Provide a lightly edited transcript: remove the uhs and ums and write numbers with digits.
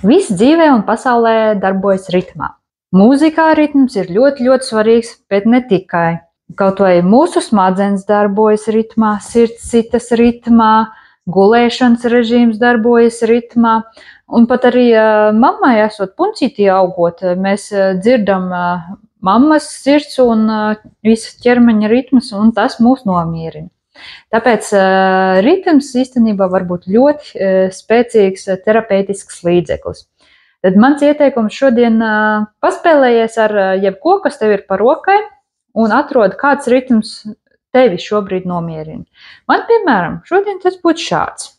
Viss dzīvē un pasaulē darbojas ritmā. Mūzikā ritms ir ļoti, ļoti svarīgs, bet ne tikai. Kaut vai mūsu smadzenes darbojas ritmā, sirds sitas ritmā, gulēšanas režīms darbojas ritmā. Un pat arī mammai esot puncītī augot, mēs dzirdam mammas sirds un visas ķermeņa ritmus, un tas mūs nomierina. Tāpēc ritms īstenībā var būt ļoti spēcīgs terapeitisks līdzeklis. Tad mans ieteikums šodien paspēlējies ar jebko, kas tev ir par rokai, un atrod, kāds ritms tevi šobrīd nomierina. Man, piemēram, šodien tas būtu šāds.